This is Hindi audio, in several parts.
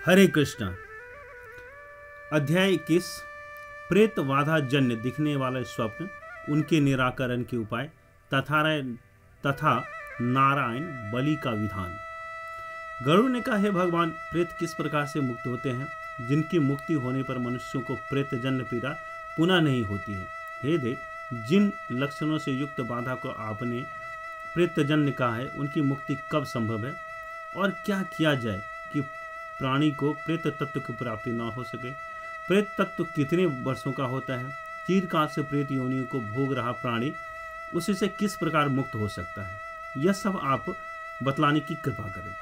हरे कृष्णा। अध्याय 21। प्रेत बाधा जन्य दिखने वाले स्वप्न, उनके निराकरण के उपाय तथा नारायण बलि का विधान। गरुड़ ने कहा, हे भगवान, प्रेत किस प्रकार से मुक्त होते हैं, जिनकी मुक्ति होने पर मनुष्यों को प्रेत जन्य पीड़ा पुनः नहीं होती है। हे देव, जिन लक्षणों से युक्त बाधा को आपने प्रेत जन्य कहा है, उनकी मुक्ति कब संभव है और क्या किया जाए कि प्राणी को प्रेत तत्व की प्राप्ति न हो सके। प्रेत तत्व कितने वर्षों का होता है। चिरकाल से प्रेत योनियों को भोग रहा प्राणी उसी से किस प्रकार मुक्त हो सकता है, यह सब आप बतलाने की कृपा करें।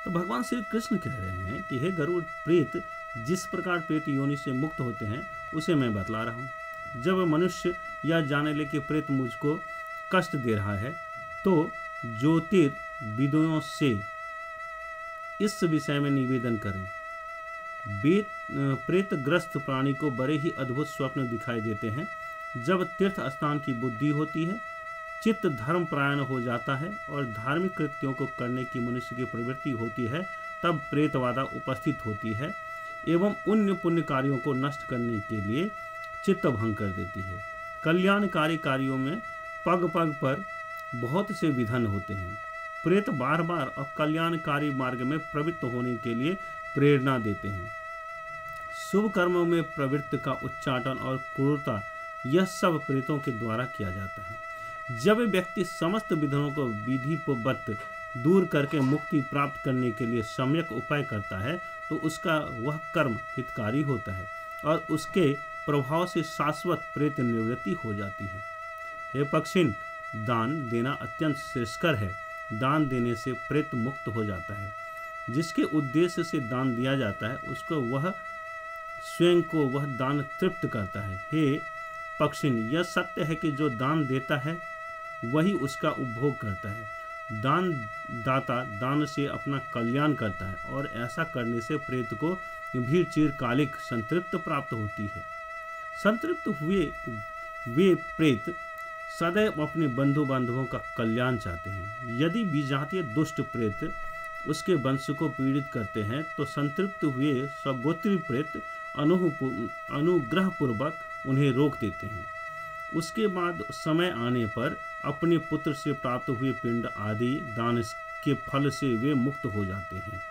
तो भगवान श्री कृष्ण कह रहे हैं कि हे गरुड़, प्रेत जिस प्रकार प्रेत योनि से मुक्त होते हैं उसे मैं बतला रहा हूँ। जब मनुष्य यह जाने ले कि प्रेत मुझको कष्ट दे रहा है, तो ज्योतिर्विदों से इस विषय में निवेदन करें। प्रेतग्रस्त प्राणी को बड़े ही अद्भुत स्वप्न दिखाई देते हैं। जब तीर्थ स्थान की बुद्धि होती है, चित्त धर्म परायण हो जाता है और धार्मिक कृत्यों को करने की मनुष्य की प्रवृत्ति होती है, तब प्रेत बाधा उपस्थित होती है एवं उन पुण्य कार्यों को नष्ट करने के लिए चित्त भंग कर देती है। कल्याणकारी कार्यों में पग पग पर बहुत से विघ्न होते हैं। प्रेत बार बार अकल्याणकारी मार्ग में प्रवृत्त होने के लिए प्रेरणा देते हैं। शुभ कर्मों में प्रवृत्ति का उच्चाटन और क्रूरता, यह सब प्रेतों के द्वारा किया जाता है। जब व्यक्ति समस्त विघ्नों को विधिवत दूर करके मुक्ति प्राप्त करने के लिए सम्यक उपाय करता है, तो उसका वह कर्म हितकारी होता है और उसके प्रभाव से शाश्वत प्रेत निवृत्ति हो जाती है। हे पक्षिन, दान देना अत्यंत श्रेयस्कर है। दान देने से प्रेत मुक्त हो जाता है। जिसके उद्देश्य से दान दिया जाता है, उसको वह स्वयं को वह दान तृप्त करता है। हे पक्षिन, यह सत्य है कि जो दान देता है वही उसका उपभोग करता है। दान दाता दान से अपना कल्याण करता है और ऐसा करने से प्रेत को भी चिरकालिक संतृप्त प्राप्त होती है। संतृप्त हुए वे प्रेत सदैव अपने बंधु बांधवों का कल्याण चाहते हैं। यदि विजातीय दुष्ट प्रेत उसके वंश को पीड़ित करते हैं, तो संतृप्त हुए स्वगोत्री प्रेत अनुग्रह पूर्वक उन्हें रोक देते हैं। उसके बाद समय आने पर अपने पुत्र से प्राप्त हुए पिंड आदि दान के फल से वे मुक्त हो जाते हैं।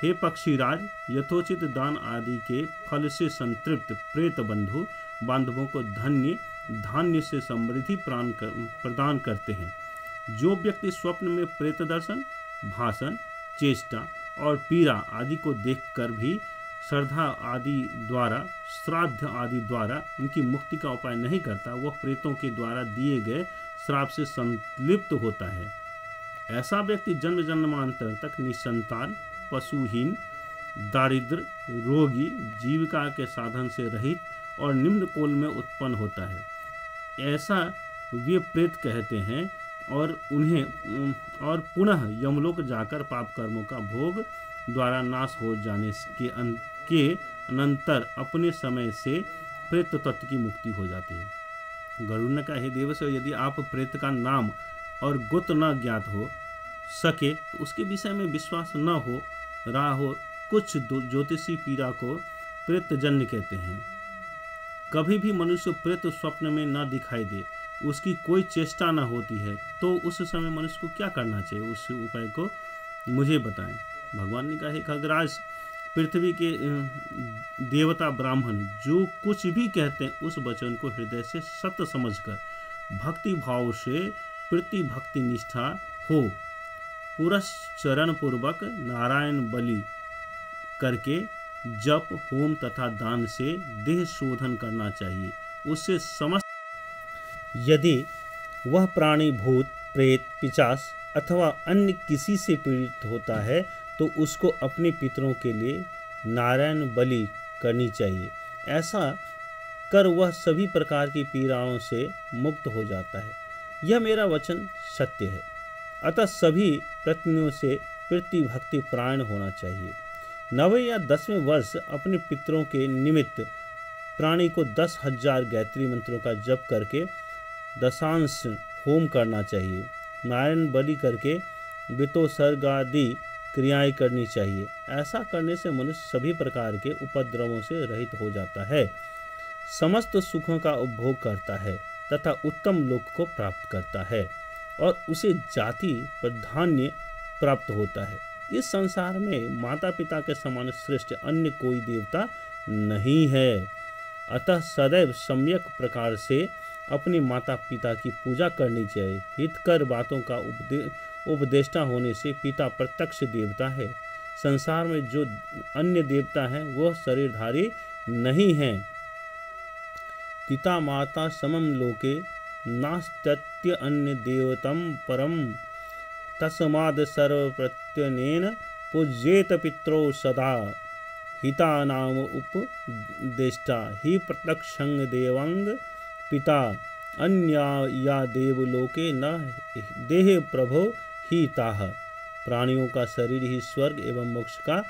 हे पक्षीराज, यथोचित दान आदि के फल से संतृप्त प्रेत बंधु बांधवों को धान्य से समृद्धि प्रदान करते हैं। जो व्यक्ति स्वप्न में प्रेत दर्शन, भाषण, चेष्टा और पीड़ा आदि को देखकर भी श्रद्धा आदि द्वारा, श्राद्ध आदि द्वारा उनकी मुक्ति का उपाय नहीं करता, वह प्रेतों के द्वारा दिए गए श्राप से संलिप्त होता है। ऐसा व्यक्ति जन्म जन्मांतर तक निसंतान, पशुहीन, दारिद्र, रोगी, जीविका के साधन से रहित और निम्न कोल में उत्पन्न होता है, ऐसा वे प्रेत कहते हैं। और पुनः यमलोक जाकर पाप कर्मों का भोग द्वारा नाश हो जाने के अनंतर अपने समय से प्रेत तत्व की मुक्ति हो जाती है। गरुड़ ने कहा, हे देवस्य, यदि आप प्रेत का नाम और गोत्र न ज्ञात हो सके तो उसके विषय में विश्वास न हो रहा हो। कुछ ज्योतिषी पीड़ा को प्रेतजन्य कहते हैं। कभी भी मनुष्य प्रेत स्वप्न में न दिखाई दे, उसकी कोई चेष्टा न होती है, तो उस समय मनुष्य को क्या करना चाहिए, उस उपाय को मुझे बताएं। भगवान ने कहा, हे खगराज, पृथ्वी के देवता ब्राह्मण जो कुछ भी कहते हैं, उस वचन को हृदय से सत्य समझकर भक्ति भाव से प्रति भक्ति निष्ठा हो पुरस्चरण पूर्वक नारायण बलि करके जप, होम तथा दान से देह शोधन करना चाहिए। उससे समस्त यदि वह प्राणी भूत, प्रेत, पिशाच अथवा अन्य किसी से पीड़ित होता है, तो उसको अपने पितरों के लिए नारायण बलि करनी चाहिए। ऐसा कर वह सभी प्रकार की पीड़ाओं से मुक्त हो जाता है। यह मेरा वचन सत्य है। अतः सभी प्रतिनिधियों से प्रति भक्ति परायण होना चाहिए। 9वें या 10वें वर्ष अपने पितरों के निमित्त प्राणी को 10,000 गायत्री मंत्रों का जप करके दशांश होम करना चाहिए। नारायण बलि करके वितो सर्ग आदि क्रियाएं करनी चाहिए। ऐसा करने से मनुष्य सभी प्रकार के उपद्रवों से रहित हो जाता है, समस्त सुखों का उपभोग करता है तथा उत्तम लोक को प्राप्त करता है और उसे जाति प्राधान्य प्राप्त होता है। इस संसार में माता पिता के समान श्रेष्ठ अन्य कोई देवता नहीं है। अतः सदैव सम्यक प्रकार से अपने माता पिता की पूजा करनी चाहिए। हितकर बातों का उपदेष्टा होने से पिता प्रत्यक्ष देवता है। संसार में जो अन्य देवता हैं वह शरीरधारी नहीं हैं। पिता माता समम लोके नास्त्यत्य अन्य देवतम परम तस्माद् सर्व प्रत्यनेन पूज्येत पित्रो सदा हिता नाम उपदेष्टा ही प्रत्यक्षं देवंग पिता अन्या या देवलोके न देह प्रभो ही ताह। प्राणियों का शरीर ही स्वर्ग एवं मोक्ष का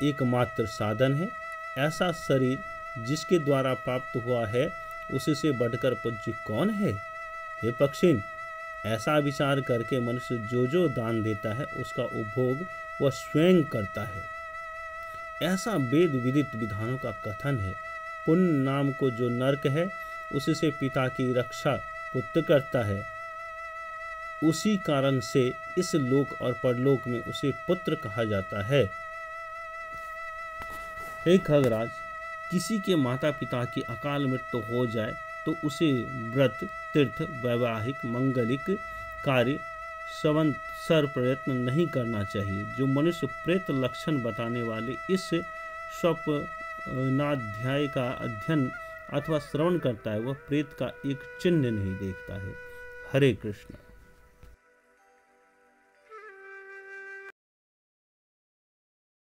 एकमात्र साधन है। ऐसा शरीर जिसके द्वारा प्राप्त हुआ है उससे बढ़कर पूज्य कौन है? हे पक्षिन, ऐसा विचार करके मनुष्य जो जो दान देता है उसका उपभोग वह स्वयं करता है। ऐसा वेद विदित विधानों का कथन है। पुण्य नाम को जो नरक है उससे पिता की रक्षा पुत्र करता है, उसी कारण से इस लोक और परलोक में उसे पुत्र कहा जाता है। हे खगराज, किसी के माता पिता की अकाल मृत्यु हो जाए तो उसे व्रत, तीर्थ, वैवाहिक, मंगलिक कार्य सवंसर प्रयत्न नहीं करना चाहिए। जो मनुष्य प्रेत लक्षण बताने वाले इस स्वप्नाध्याय का अध्ययन अथवा श्रवण करता है वह प्रेत का एक चिन्ह नहीं देखता है। हरे कृष्ण।